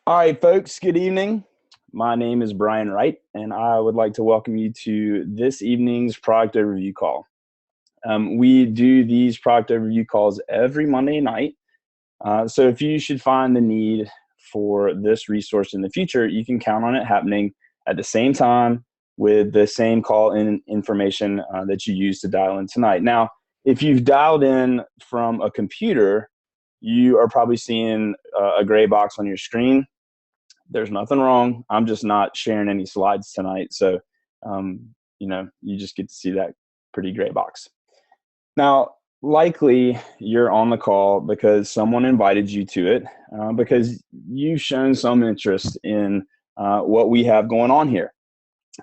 All right, folks, good evening. My name is Brian Wright, and I would like to welcome you to this evening's product overview call. We do these product overview calls every Monday night. So if you should find the need for this resource in the future, you can count on it happening at the same time with the same call in information that you used to dial in tonight. Now, if you've dialed in from a computer, you are probably seeing a gray box on your screen. There's nothing wrong. I'm just not sharing any slides tonight. So, you just get to see that pretty gray box. Now, likely you're on the call because someone invited you to it, because you've shown some interest in what we have going on here.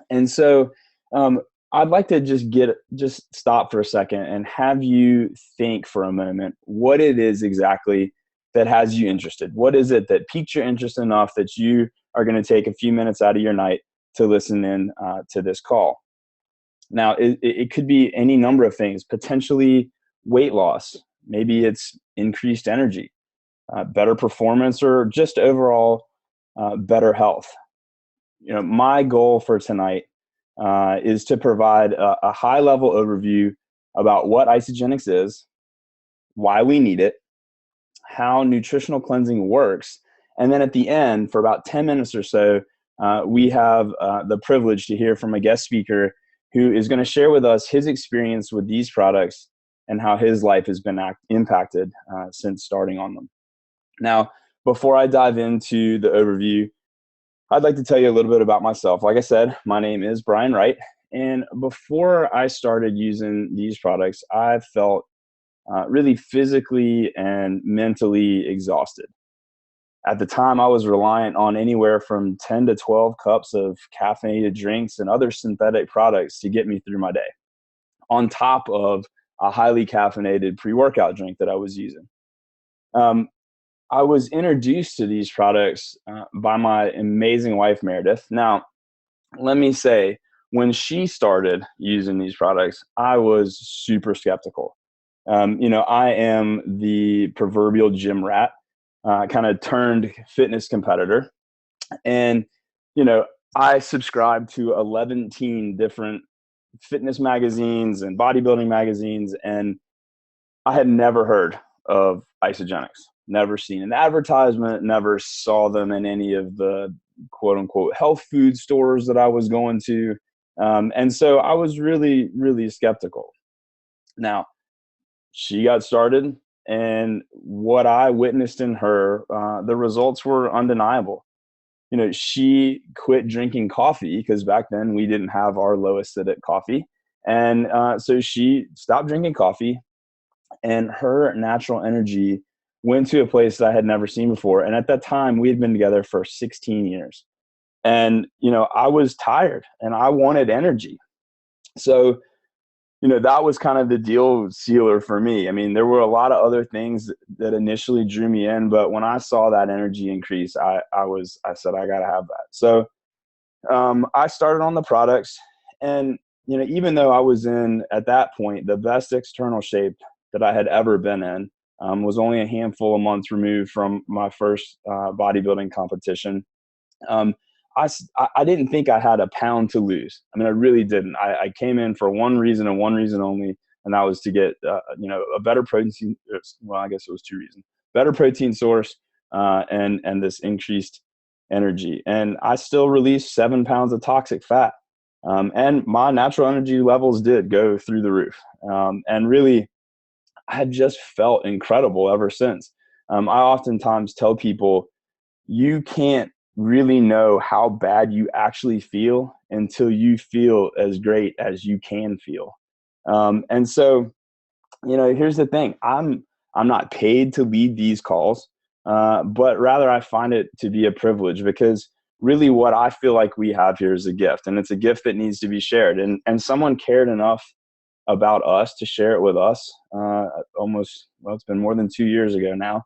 And so, I'd like to just stop for a second and have you think for a moment what it is exactly that has you interested. What is it that piqued your interest enough that you are going to take a few minutes out of your night to listen in to this call? Now, it could be any number of things, potentially weight loss. Maybe it's increased energy, better performance, or just overall better health. My goal for tonight is to provide a high level overview about what isogenics is, why we need it, how nutritional cleansing works. And then at the end, for about 10 minutes or so, we have the privilege to hear from a guest speaker who is going to share with us his experience with these products and how his life has been impacted since starting on them. Now, before I dive into the overview, I'd like to tell you a little bit about myself. Like I said, my name is Brian Wright. And before I started using these products, I felt really physically and mentally exhausted. At the time, I was reliant on anywhere from 10 to 12 cups of caffeinated drinks and other synthetic products to get me through my day, on top of a highly caffeinated pre-workout drink that I was using. I was introduced to these products by my amazing wife, Meredith. Now, let me say, when she started using these products, I was super skeptical. I am the proverbial gym rat, kind of turned fitness competitor. And, I subscribe to 11 different fitness magazines and bodybuilding magazines, and I had never heard of isogenics, never seen an advertisement, never saw them in any of the quote unquote health food stores that I was going to. And so I was really, really skeptical. Now, she got started, and what I witnessed in her, the results were undeniable. She quit drinking coffee because back then we didn't have our low acidic coffee. And so she stopped drinking coffee, and her natural energy went to a place that I had never seen before. And at that time, we had been together for 16 years. And, I was tired and I wanted energy. So, that was kind of the deal sealer for me. I mean, there were a lot of other things that initially drew me in, but when I saw that energy increase, I said, I got to have that. So I started on the products, and, even though I was in, at that point, the best external shape that I had ever been in, was only a handful of months removed from my first bodybuilding competition. Um, I didn't think I had a pound to lose. I mean, I really didn't. I came in for one reason and one reason only, and that was to get, a better protein. Well, I guess it was two reasons: better protein source, and this increased energy. And I still released 7 pounds of toxic fat, and my natural energy levels did go through the roof. And really, I had just felt incredible ever since. I oftentimes tell people, you can't really know how bad you actually feel until you feel as great as you can feel. And so, here's the thing: I'm not paid to lead these calls, but rather I find it to be a privilege, because really what I feel like we have here is a gift, and it's a gift that needs to be shared. And someone cared enough about us to share it with us. It's been more than 2 years ago now.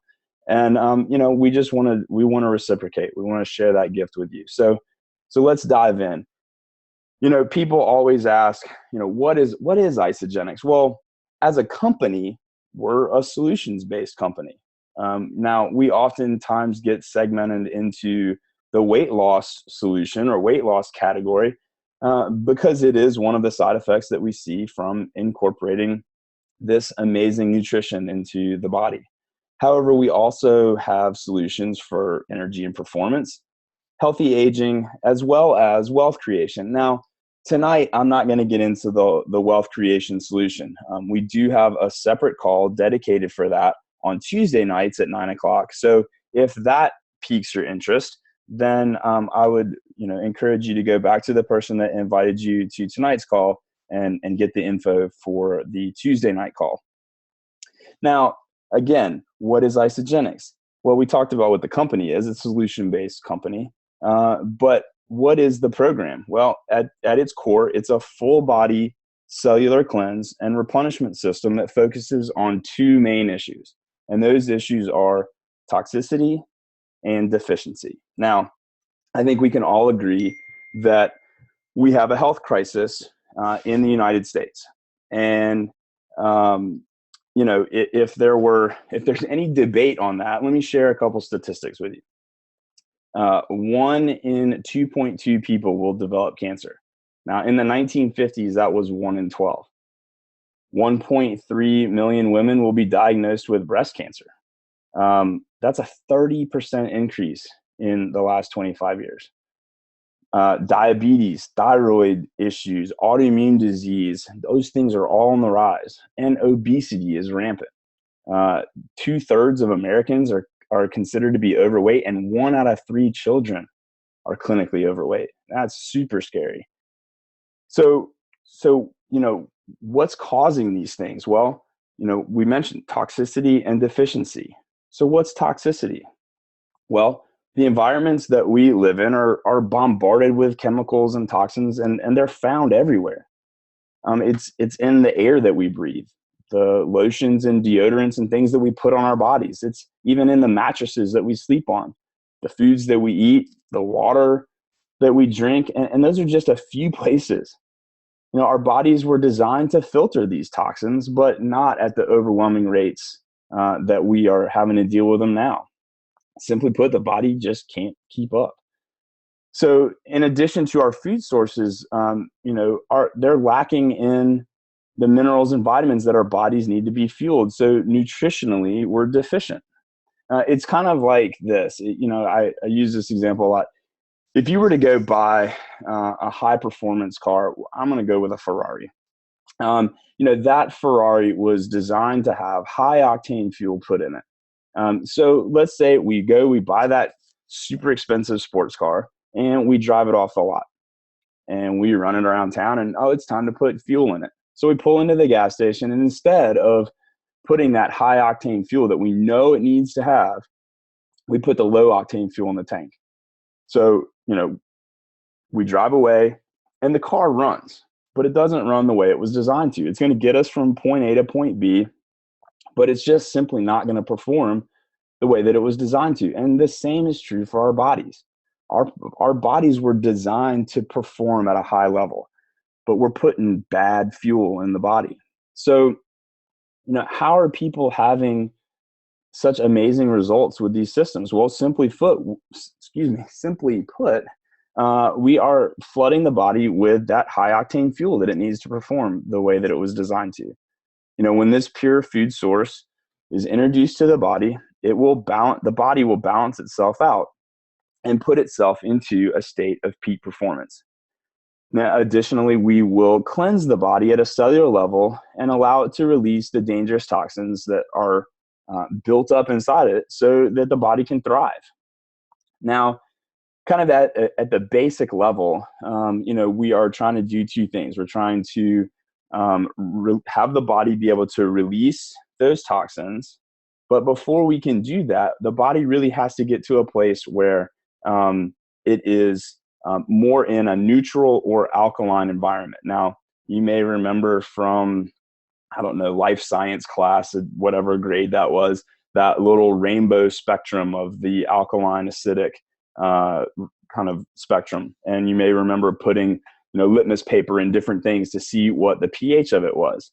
And, we want to reciprocate. We want to share that gift with you. So let's dive in. People always ask, what is isogenics? Well, as a company, we're a solutions-based company. Now, we oftentimes get segmented into the weight loss solution or weight loss category because it is one of the side effects that we see from incorporating this amazing nutrition into the body. However, we also have solutions for energy and performance, healthy aging, as well as wealth creation. Now, tonight, I'm not going to get into the wealth creation solution. We do have a separate call dedicated for that on Tuesday nights at 9 o'clock. So if that piques your interest, then I would encourage you to go back to the person that invited you to tonight's call and get the info for the Tuesday night call. Now, again, what is Isogenics? Well, we talked about what the company is. It's a solution-based company. But what is the program? Well, at its core, it's a full-body cellular cleanse and replenishment system that focuses on two main issues. And those issues are toxicity and deficiency. Now, I think we can all agree that we have a health crisis in the United States. And if there's any debate on that, let me share a couple statistics with you. 1 in 2.2 people will develop cancer. Now, in the 1950s, that was 1 in 12. 1.3 million women will be diagnosed with breast cancer. That's a 30% increase in the last 25 years. Diabetes, thyroid issues, autoimmune disease, those things are all on the rise. And obesity is rampant. 2/3 of Americans are considered to be overweight, and 1 out of 3 children are clinically overweight. That's super scary. So what's causing these things? Well, we mentioned toxicity and deficiency. So what's toxicity? Well, the environments that we live in are bombarded with chemicals and toxins, and they're found everywhere. It's in the air that we breathe, the lotions and deodorants and things that we put on our bodies. It's even in the mattresses that we sleep on, the foods that we eat, the water that we drink, and those are just a few places. Our bodies were designed to filter these toxins, but not at the overwhelming rates that we are having to deal with them now. Simply put, the body just can't keep up. So in addition to our food sources, they're lacking in the minerals and vitamins that our bodies need to be fueled. So nutritionally, we're deficient. It's kind of like this. I use this example a lot. If you were to go buy a high performance car, I'm going to go with a Ferrari. That Ferrari was designed to have high octane fuel put in it. So let's say we buy that super expensive sports car and we drive it off the lot and we run it around town and, it's time to put fuel in it. So we pull into the gas station, and instead of putting that high octane fuel that we know it needs to have, we put the low octane fuel in the tank. So, we drive away and the car runs, but it doesn't run the way it was designed to. It's going to get us from point A to point B, but it's just simply not going to perform the way that it was designed to. And the same is true for our bodies. Our bodies were designed to perform at a high level, but we're putting bad fuel in the body. So, how are people having such amazing results with these systems? Well, simply put, we are flooding the body with that high octane fuel that it needs to perform the way that it was designed to. When this pure food source is introduced to the body, the body will balance itself out and put itself into a state of peak performance. Now, additionally, we will cleanse the body at a cellular level and allow it to release the dangerous toxins that are built up inside it so that the body can thrive. Now, kind of at the basic level, we are trying to do two things. We're trying to have the body be able to release those toxins. But before we can do that, the body really has to get to a place where it is more in a neutral or alkaline environment. Now, you may remember from, life science class, whatever grade that was, that little rainbow spectrum of the alkaline acidic kind of spectrum. And you may remember putting, litmus paper in different things to see what the pH of it was.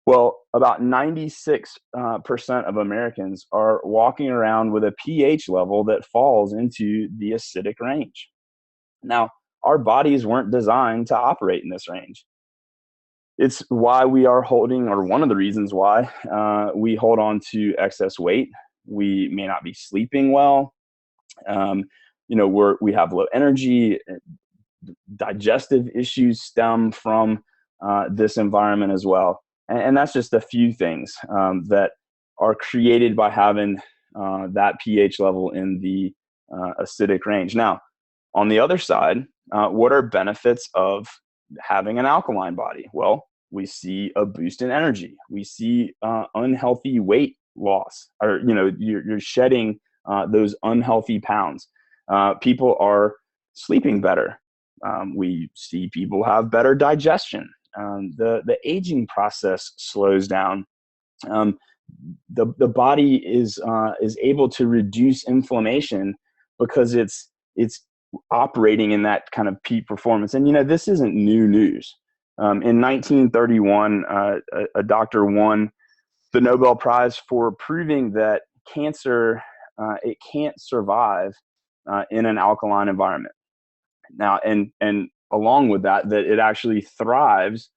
Well, about 96% of Americans are walking around with a pH level that falls into the acidic range. Now, our bodies weren't designed to operate in this range. It's why we are holding, or one of the reasons why we hold on to excess weight. We may not be sleeping well. Um, we have low energy. Digestive issues stem from this environment as well. And that's just a few things that are created by having that pH level in the acidic range. Now, on the other side, what are benefits of having an alkaline body? Well, we see a boost in energy. We see unhealthy weight loss, or you're shedding those unhealthy pounds. People are sleeping better. We see people have better digestion. The aging process slows down. The body is able to reduce inflammation because it's operating in that kind of peak performance. And this isn't new news. In 1931, a doctor won the Nobel Prize for proving that cancer it can't survive in an alkaline environment. Now, and along with that, that it actually thrives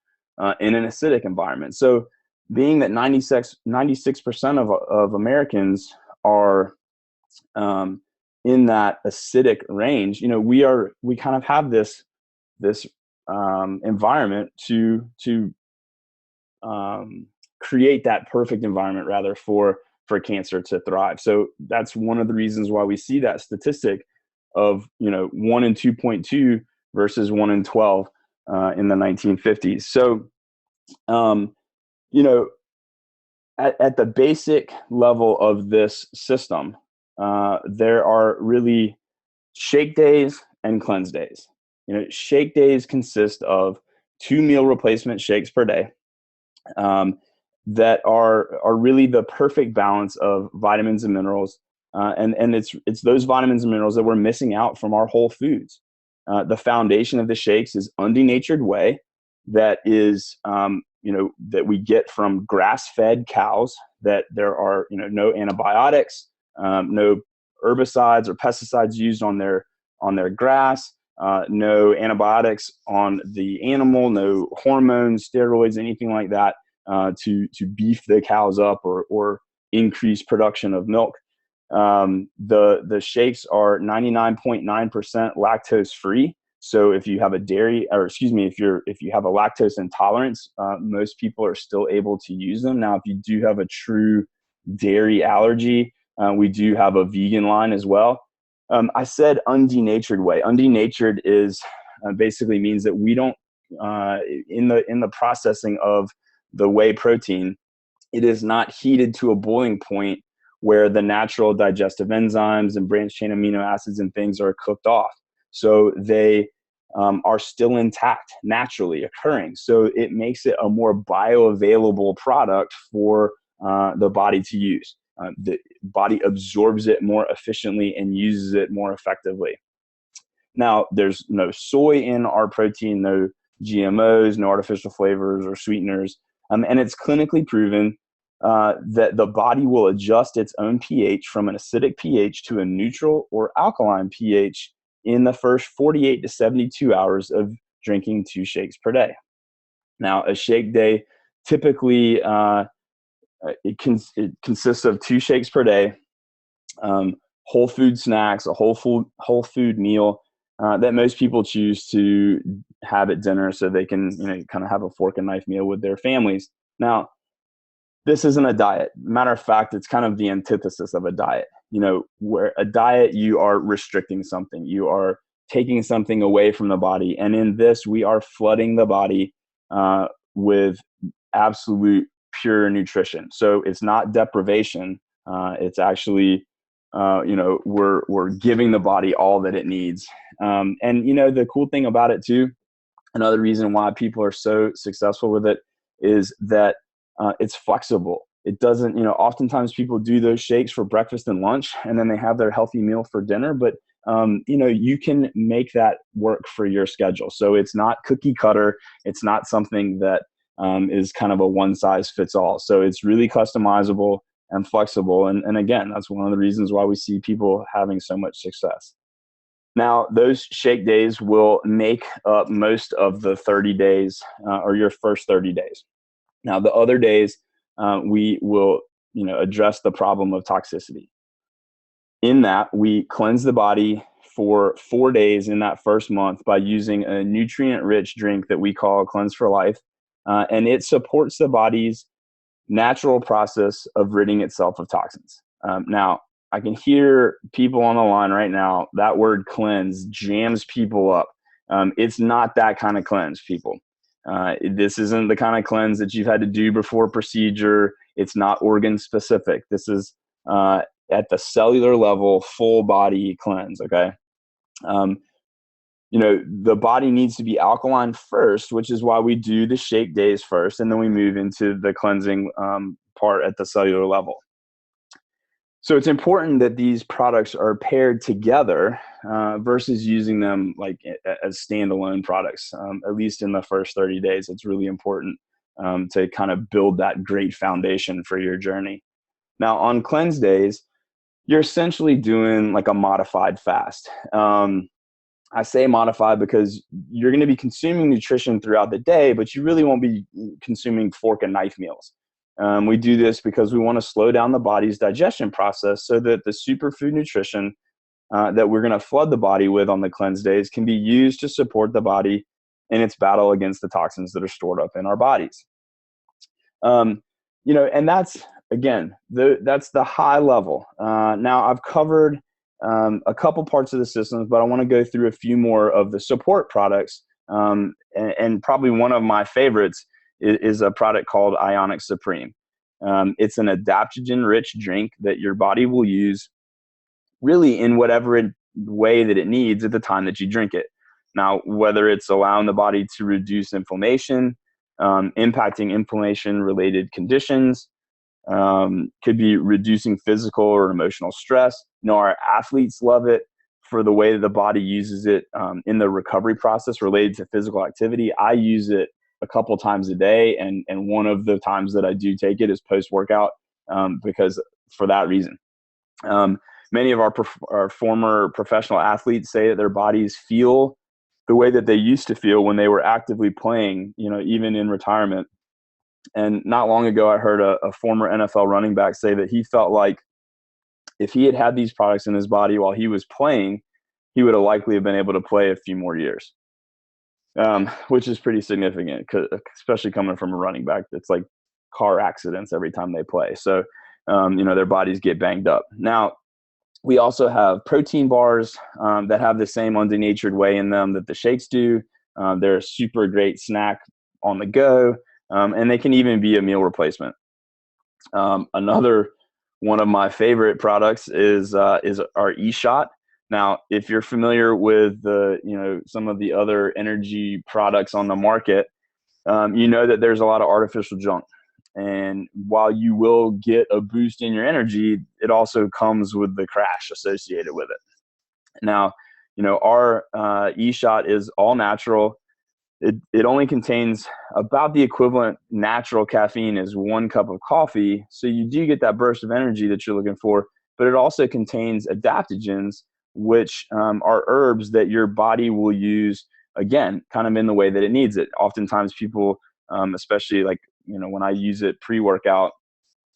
in an acidic environment. So, being that 96% of Americans are in that acidic range, we kind of have this environment to create that perfect environment rather for cancer to thrive. So that's one of the reasons why we see that statistic of 1 in 2.2 versus 1 in 12 in the 1950s. So at the basic level of this system, there are really shake days and cleanse days. Shake days consist of 2 meal replacement shakes per day that are really the perfect balance of vitamins and minerals. And it's those vitamins and minerals that we're missing out from our whole foods. The foundation of the shakes is undenatured whey that is, that we get from grass-fed cows, that there are, no antibiotics, no herbicides or pesticides used on their grass, no antibiotics on the animal, no hormones, steroids, anything like that to beef the cows up or increase production of milk. The shakes are 99.9% lactose free. So if you have if you have a lactose intolerance, most people are still able to use them. Now, if you do have a true dairy allergy, we do have a vegan line as well. I said undenatured whey. Undenatured is basically means that we don't in the processing of the whey protein, it is not heated to a boiling point where the natural digestive enzymes and branched chain amino acids and things are cooked off. So they are still intact, naturally occurring. So it makes it a more bioavailable product for the body to use. The body absorbs it more efficiently and uses it more effectively. Now, there's no soy in our protein, no GMOs, no artificial flavors or sweeteners. And it's clinically proven that the body will adjust its own pH from an acidic pH to a neutral or alkaline pH in the first 48 to 72 hours of drinking 2 shakes per day. Now, a shake day typically it consists of 2 shakes per day, whole food snacks, a whole food meal that most people choose to have at dinner so they can kind of have a fork and knife meal with their families. Now, this isn't a diet. Matter of fact, it's kind of the antithesis of a diet. Where a diet, you are restricting something. You are taking something away from the body. And in this, we are flooding the body with absolute pure nutrition. So it's not deprivation. It's actually, we're giving the body all that it needs. And, the cool thing about it too, another reason why people are so successful with it is that it's flexible. It doesn't, oftentimes people do those shakes for breakfast and lunch, and then they have their healthy meal for dinner. But, you can make that work for your schedule. So it's not cookie cutter. It's not something that is kind of a one size fits all. So it's really customizable and flexible. And again, that's one of the reasons why we see people having so much success. Now, those shake days will make up most of the 30 days or your first 30 days. Now, the other days, we will address the problem of toxicity. In that, we cleanse the body for 4 days in that first month by using a nutrient-rich drink that we call Cleanse for Life. And it supports the body's natural process of ridding itself of toxins. Now, I can hear people on the line right now, that word cleanse jams people up. It's not that kind of cleanse, people. This isn't the kind of cleanse that you've had to do before procedure. It's not organ specific. This is at the cellular level, full body cleanse, okay? The body needs to be alkaline first, which is why we do the shake days first, and then we move into the cleansing part at the cellular level. So it's important that these products are paired together versus using them like as standalone products. At least in the first 30 days, it's really important to kind of build that great foundation for your journey. Now, on cleanse days, you're essentially doing like a modified fast. I say modified because you're going to be consuming nutrition throughout the day, but you really won't be consuming fork and knife meals. We do this because we want to slow down the body's digestion process so that the superfood nutrition that we're going to flood the body with on the cleanse days can be used to support the body in its battle against the toxins that are stored up in our bodies. And that's, again, that's the high level. Now, I've covered a couple parts of the systems, but I want to go through a few more of the support products. And probably one of my favorites is a product called Ionic Supreme. It's an adaptogen-rich drink that your body will use really in whatever way that it needs at the time that you drink it. Now, whether it's allowing the body to reduce inflammation, impacting inflammation-related conditions, could be reducing physical or emotional stress. Our athletes love it for the way that the body uses it in the recovery process related to physical activity. I use it a couple times a day, and one of the times that I do take it is post-workout because for that reason. Many of our former professional athletes say that their bodies feel the way that they used to feel when they were actively playing, even in retirement. And not long ago, I heard a former NFL running back say that he felt like if he had had these products in his body while he was playing, he would have likely have been able to play a few more years, which is pretty significant, especially coming from a running back. It's like car accidents every time they play. So, their bodies get banged up. Now, we also have protein bars that have the same undenatured whey in them that the shakes do. They're a super great snack on the go. And they can even be a meal replacement. Another one of my favorite products is our eShot. Now, if you're familiar with some of the other energy products on the market, you know that there's a lot of artificial junk. And while you will get a boost in your energy, it also comes with the crash associated with it. Now, our eShot is all natural. It only contains about the equivalent natural caffeine as 1 cup of coffee. So you do get that burst of energy that you're looking for, but it also contains adaptogens, which are herbs that your body will use, again, kind of in the way that it needs it. Oftentimes people, especially like, when I use it pre-workout,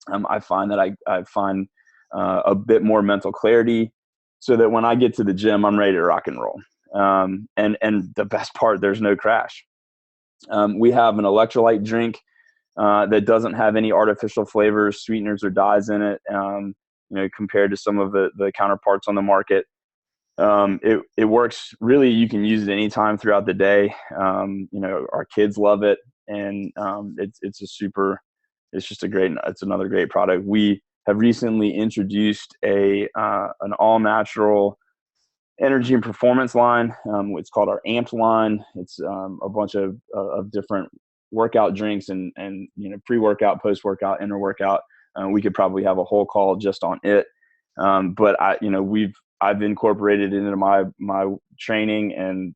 I find that I find a bit more mental clarity so that when I get to the gym, I'm ready to rock and roll. And the best part, there's no crash. We have an electrolyte drink that doesn't have any artificial flavors, sweeteners, or dyes in it, compared to some of the counterparts on the market. It works really. You can use it anytime throughout the day. Our kids love it, and it's another great product. We have recently introduced an all natural energy and performance line. It's called our Amped line. It's a bunch of different workout drinks and pre-workout, post-workout, inter-workout. We could probably have a whole call just on it. But I've incorporated it into my training, and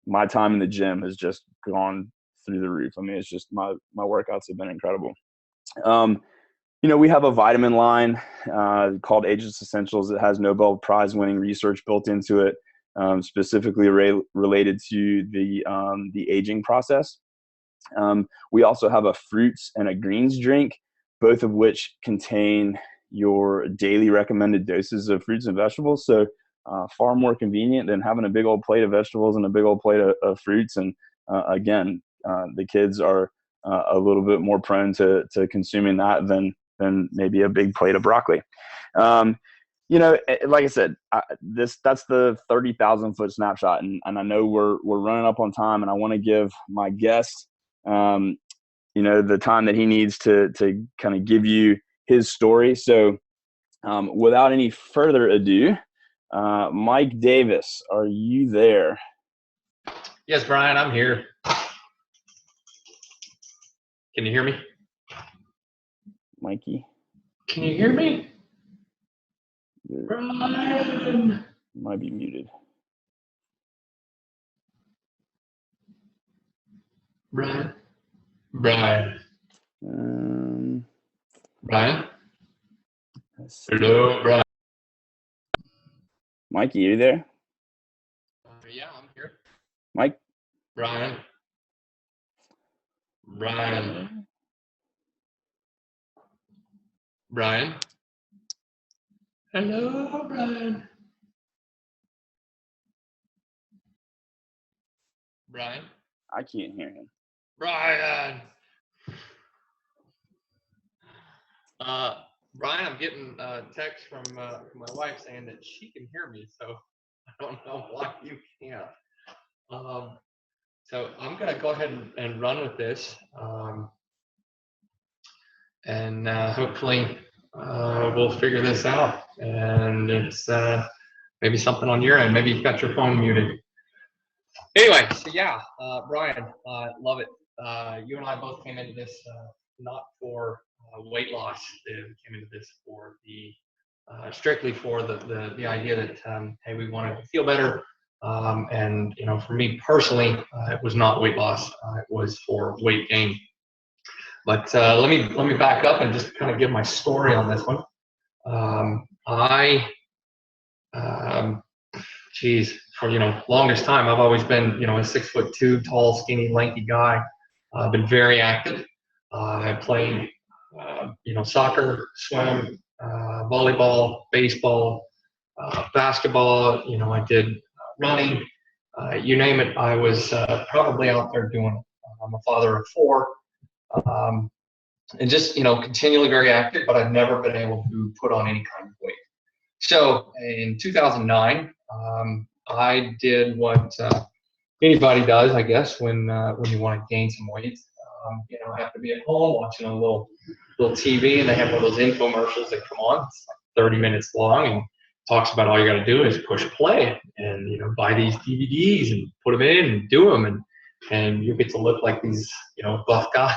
my time in the gym has just gone through the roof. I mean, it's just my workouts have been incredible. We have a vitamin line called Aegis Essentials. It has Nobel Prize winning research built into it, specifically related to the aging process. We also have a fruits and a greens drink, both of which contain your daily recommended doses of fruits and vegetables. So far more convenient than having a big old plate of vegetables and a big old plate of fruits. And again, the kids are a little bit more prone to consuming that than maybe a big plate of broccoli. Like I said, that's the 30,000 foot snapshot. And I know we're running up on time, and I want to give my guest, the time that he needs to kind of give you his story. So without any further ado, Mike Davis, are you there? Yes, Brian, I'm here. Can you hear me? Mikey? Can you hear me? Brian! Might be muted. Brian? Brian? Hello, Brian. Mikey, are you there? Yeah, I'm here. Mike? Brian? Hello, Brian. Brian? I can't hear him. Brian! Brian, I'm getting a text from my wife saying that she can hear me, so I don't know why you can't. So I'm going to go ahead and run with this, and hopefully we'll figure this out. And it's maybe something on your end. Maybe you've got your phone muted. Anyway, so yeah, Brian, love it. You and I both came into this not for weight loss. We came into this for the strictly for the idea that hey, we want to feel better. And for me personally, it was not weight loss. It was for weight gain. But let me back up and just kind of give my story on this one. For longest time, I've always been a 6'2", tall, skinny, lanky guy. I've been very active. I played soccer, swim, volleyball, baseball, basketball. I did running. You name it, I was probably out there doing it. I'm a father of 4. And just continually very active, but I've never been able to put on any kind of weight. So in 2009, I did what anybody does, I guess, when you want to gain some weight. I have to be at home watching a little TV, and they have one of those infomercials that come on. It's like 30 minutes long and talks about all you got to do is push play and buy these DVDs and put them in and do them, and you get to look like these buff guys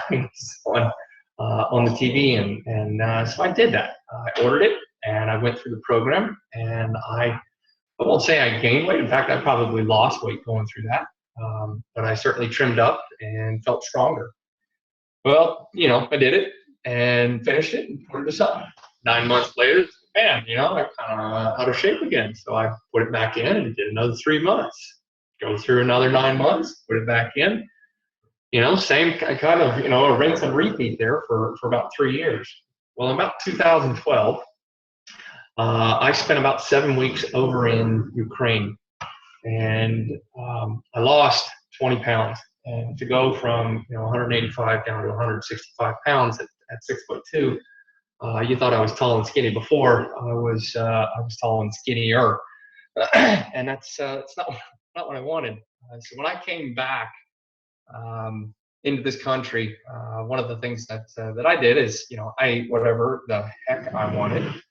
on the TV, and so I did that. I ordered it and I went through the program, and I won't say I gained weight. In fact, I probably lost weight going through that, but I certainly trimmed up and felt stronger. Well, I did it and finished it and put it aside. 9 months later, man, I kind of out of shape again. So I put it back in and did another 3 months. Go through another 9 months, put it back in. Same kind of, a rinse and repeat there for about 3 years. Well, in about 2012, I spent about 7 weeks over in Ukraine, and I lost 20 pounds. And to go from 185 down to 165 pounds at 6'2", you thought I was tall and skinny before. I was tall and skinnier, and that's not what I wanted. So when I came back into this country, one of the things that I did is I ate whatever the heck I wanted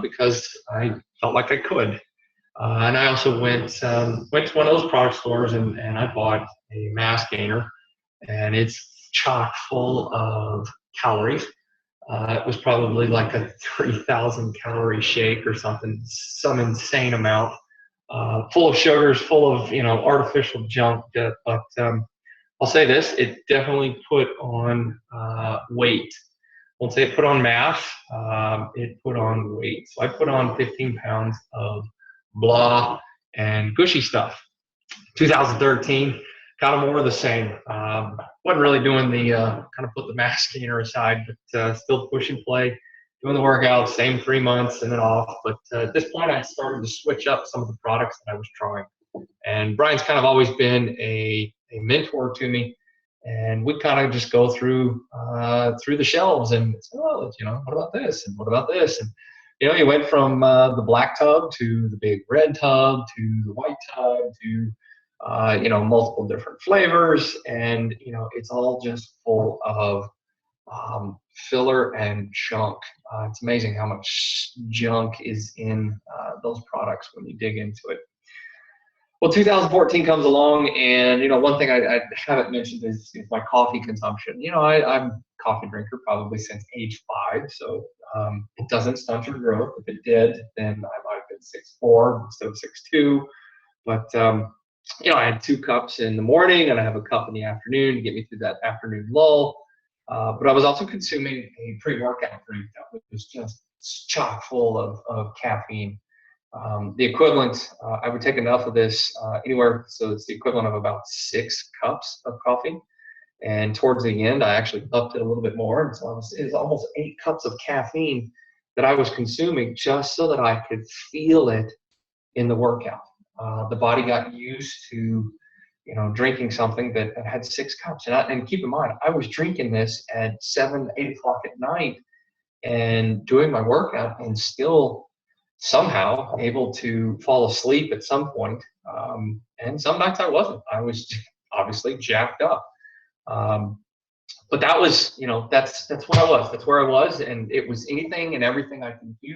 because I felt like I could. And I also went to one of those product stores and I bought a mass gainer, and it's chock full of calories. It was probably like a 3,000 calorie shake or something, some insane amount, full of sugars, full of artificial junk. But I'll say this, it definitely put on weight. Won't say it put on mass, it put on weight. So I put on 15 pounds of blah and gushy stuff. 2013, kind of more of the same. Wasn't really doing the kind of put the mass gainer aside, but still push and play, doing the workouts, same 3 months and then off. But at this point, I started to switch up some of the products that I was trying. And Brian's kind of always been a mentor to me. And we kind of just go through the shelves and say, oh, what about this? And what about this? And, you went from the black tub to the big red tub to the white tub to, multiple different flavors. And, it's all just full of filler and junk. It's amazing how much junk is in those products when you dig into it. Well, 2014 comes along, and one thing I haven't mentioned is my coffee consumption. I'm a coffee drinker probably since age 5, so it doesn't stunt your growth. If it did, then I might have been 6'4" instead of 6'2". But I had 2 cups in the morning, and I have a cup in the afternoon to get me through that afternoon lull. But I was also consuming a pre-workout drink that was just chock full of caffeine. The equivalent, I would take enough of this anywhere, so it's the equivalent of about 6 cups of coffee. And towards the end, I actually upped it a little bit more. And so it was almost 8 cups of caffeine that I was consuming just so that I could feel it in the workout. The body got used to, drinking something that had 6 cups. And keep in mind, I was drinking this at 7, 8 o'clock at night and doing my workout and still somehow able to fall asleep at some point. And some nights I wasn't. I was obviously jacked up. But that was, that's what I was. That's where I was. And it was anything and everything I could do.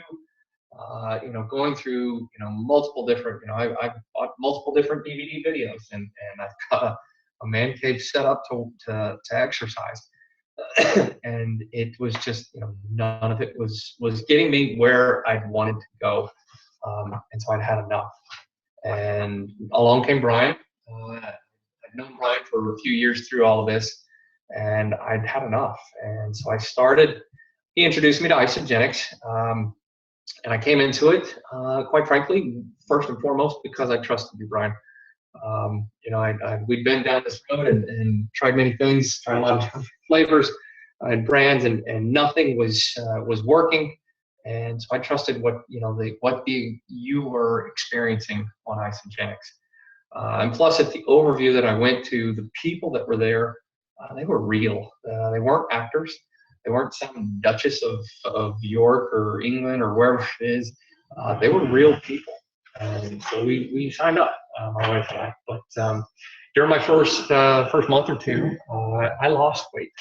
Going through, multiple different, I've bought multiple different DVD videos, and I've got a man cave set up to exercise. And it was just, none of it was getting me where I'd wanted to go. And so I'd had enough. And along came Brian. I'd known Brian for a few years through all of this, and I'd had enough. And so he introduced me to isogenics. And I came into it, quite frankly, first and foremost, because I trusted you, Brian. We'd been down this road and tried many things, tried a lot of flavors and brands, and nothing was working. And so I trusted what you were experiencing on isogenics. And plus, at the overview that I went to, the people that were there, they were real. They weren't actors. They weren't some Duchess of York or England or wherever it is. They were real people. And so we signed up, my wife and I. But during my first month or two, I lost weight.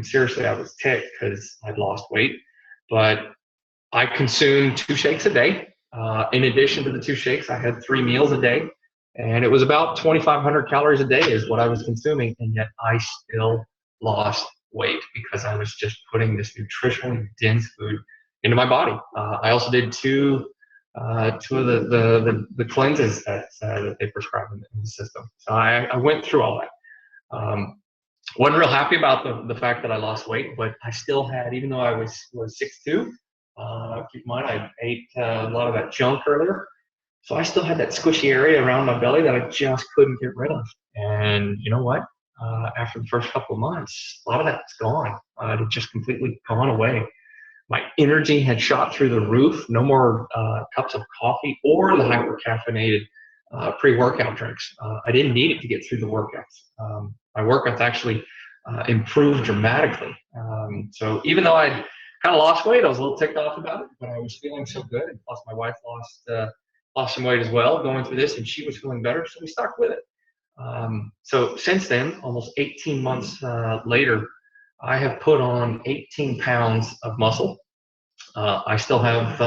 Seriously, I was ticked because I'd lost weight. But I consumed 2 shakes a day. In addition to the 2 shakes, I had 3 meals a day. And it was about 2,500 calories a day is what I was consuming. And yet I still lost weight because I was just putting this nutritionally dense food into my body. I also did two of the cleanses that they prescribe in the system. So I went through all that. Wasn't real happy about the fact that I lost weight, but I still had, even though I was 6'2", keep in mind I ate a lot of that junk earlier, so I still had that squishy area around my belly that I just couldn't get rid of. And you know what? After the first couple of months, a lot of that's gone. It had just completely gone away. My energy had shot through the roof. No more cups of coffee or the hyper-caffeinated pre-workout drinks. I didn't need it to get through the workouts. My workouts actually improved dramatically. So even though I kind of lost weight, I was a little ticked off about it, but I was feeling so good. And plus, my wife lost some weight as well going through this, and she was feeling better, so we stuck with it. So since then, almost 18 months later, I have put on 18 pounds of muscle. I still have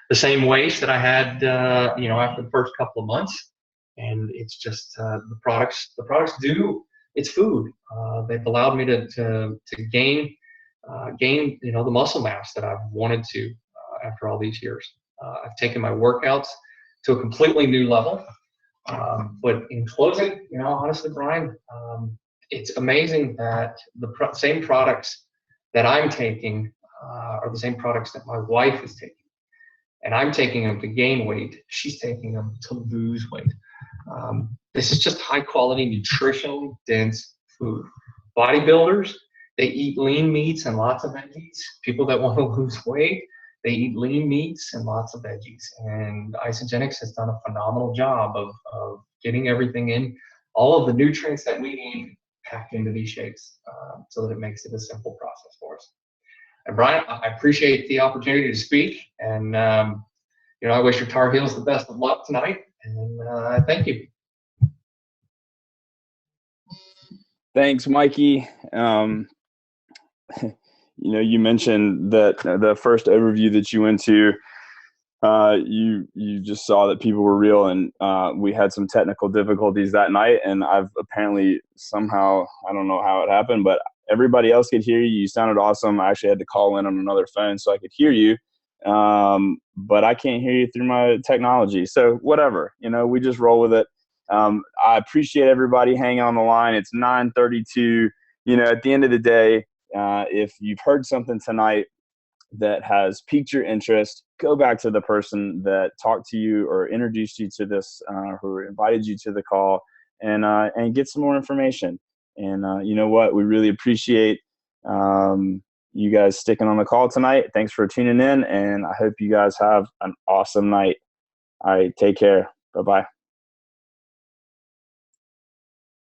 the same waist that I had, after the first couple of months, and it's just the products do. It's food. They've allowed me to gain the muscle mass that I've wanted to after all these years. I've taken my workouts to a completely new level. But in closing, honestly, Brian, it's amazing that the same products that I'm taking are the same products that my wife is taking. And I'm taking them to gain weight. She's taking them to lose weight. This is just high quality, nutritional, dense food. Bodybuilders, they eat lean meats and lots of veggies. People that want to lose weight, they eat lean meats and lots of veggies. And Isogenics has done a phenomenal job of getting everything in, all of the nutrients that we need packed into these shakes so that it makes it a simple process for us. And Brian, I appreciate the opportunity to speak, and I wish your Tar Heels the best of luck tonight. And thank you. Thanks, Mikey. You mentioned that the first overview that you went to, you just saw that people were real, and we had some technical difficulties that night, and I've apparently somehow, I don't know how it happened, but everybody else could hear you. You sounded awesome. I actually had to call in on another phone so I could hear you, but I can't hear you through my technology. So whatever, we just roll with it. I appreciate everybody hanging on the line. It's 9:32. At the end of the day, if you've heard something tonight that has piqued your interest, go back to the person that talked to you or introduced you to this, who invited you to the call, and get some more information. And you know what? We really appreciate you guys sticking on the call tonight. Thanks for tuning in, and I hope you guys have an awesome night. All right, take care. Bye-bye.